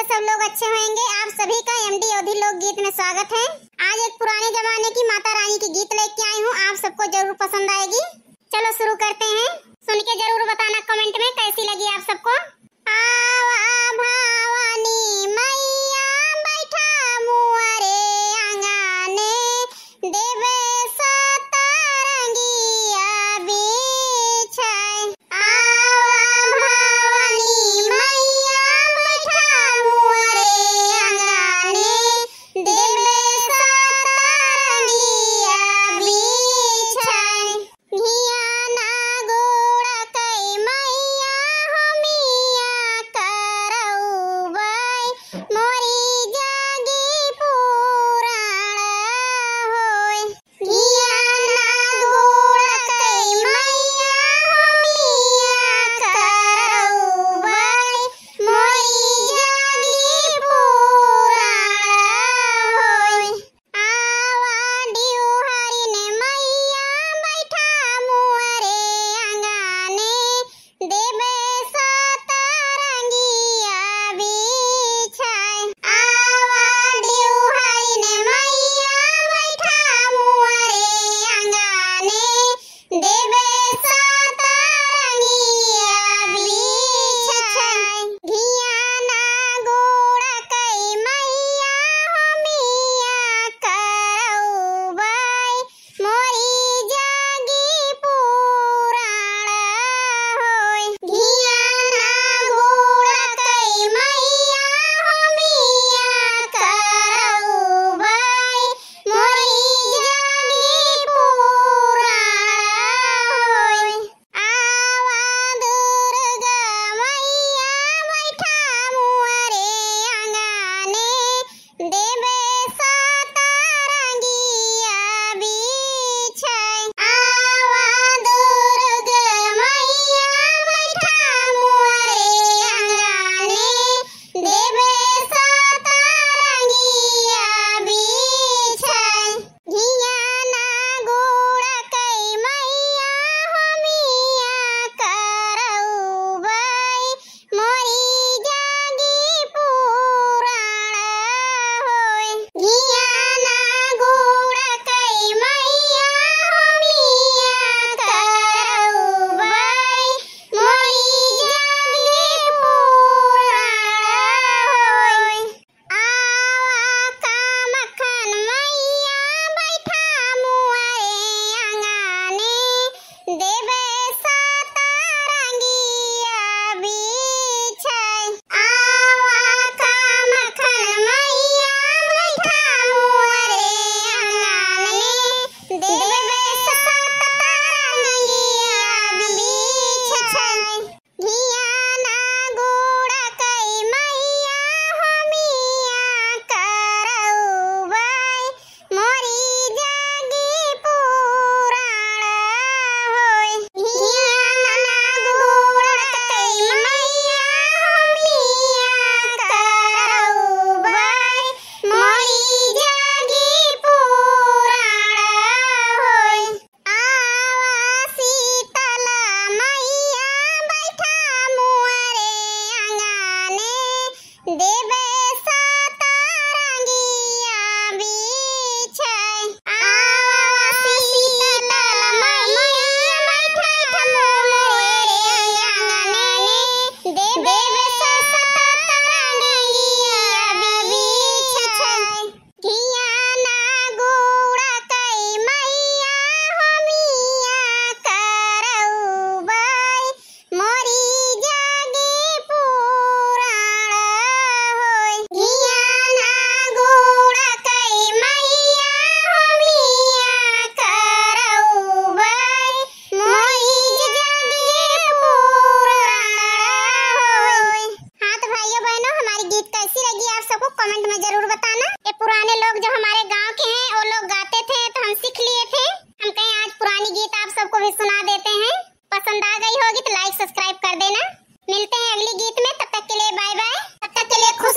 है सब लोग अच्छे होंगे। आप सभी का एमडी अवधी लोकगीत में स्वागत है। आज एक पुराने जमाने की माता रानी की गीत लेके आई हूँ, आप सबको जरूर पसंद आएगी। चलो शुरू करते हैं। सुन के जरूर बताना कमेंट में कैसी लगी आप सबको। आवा भवानी मैया बैठा मुअरे आंगने, देवे सतरंगिया बिछाए। आवा भवानी मैया बैठा मुअरे आंगने, देवे सतरंगिया बिछाए। घिया ना गोड़ा कई मैया हमिया करौबै, मोरी जागी पुराण होय। घिया ना गोड़ा कई मैया हमिया करौबै, मोरी जागी पुराण होय। आवा डिउहारी ने मैया बैठा मुअरे आंगने, देवे सतरंगिया बिछाए। आवा डिउहारी ने मैया बैठा मुअरे आंगने, देवे सतरंगिया बिछाए। घिया ना गोड़ा कई मैया हमिया करौबै, मोरी जागी पुराण होय। घिया ना गोड़ा कई मैया हमिया करौबै, मोरी जागी पुराण होय। आवा दुर्गा मैया बैठा मुअरे आंगने, देवे सतरंगिया बिछाए। आवा दुर्गा मैया बैठा मुअरे आंगने, देवे सतरंगिया बिछाए। घिया ना गोड़ा कई मैया हमिया करौबै, मोरी जागी पुराण होय। घिया ना गोड़ा कई मैया हमिया करौबै, मोरी जागी पुराण होय। आवा कामखन मैया बैठा मुअरे आंगने, देवे सतरंगिया बिछाए। आवा कामखन मैया बैठा मुअरे आंगने, देवे सतरंगिया बिछाए। घिया ना गोड़ा कई मैया हमिया करौबै, मोरी जागी पुराण होय। घिया ना गोड़ा कई मैया हमिया करौबै, मोरी जागी पुराण होय। आवा शीतला मैया बैठा मुअरे आंगने, देवे सतरंगिया बिछाए। आवा शीतला मैया बैठा मुअरे आंगने, देवे सतरंगिया बिछाए। घिया ना गोड़ा कई मैया हमिया करौबै, मोरी जागी पुराण होय। घिया ना गोड़ा कई मैया हमिया करौबै, मोरी जागी पुराण होय। हाँ तो भाइयों बहनों, हमारी गीत कैसी लगी आप सबको कमेंट में जरूर बताना। ये पुराने लोग जो हमारे गांव के हैं वो लोग गाते थे तो हम सीख लिए थे। हम कहीं आज पुरानी गीत आप सबको भी सुना देते हैं। पसंद आ गई होगी तो लाइक सब्सक्राइब कर देना। मिलते हैं अगली गीत में, तब तक के लिए बाय बाय। तब तक के लिए खुश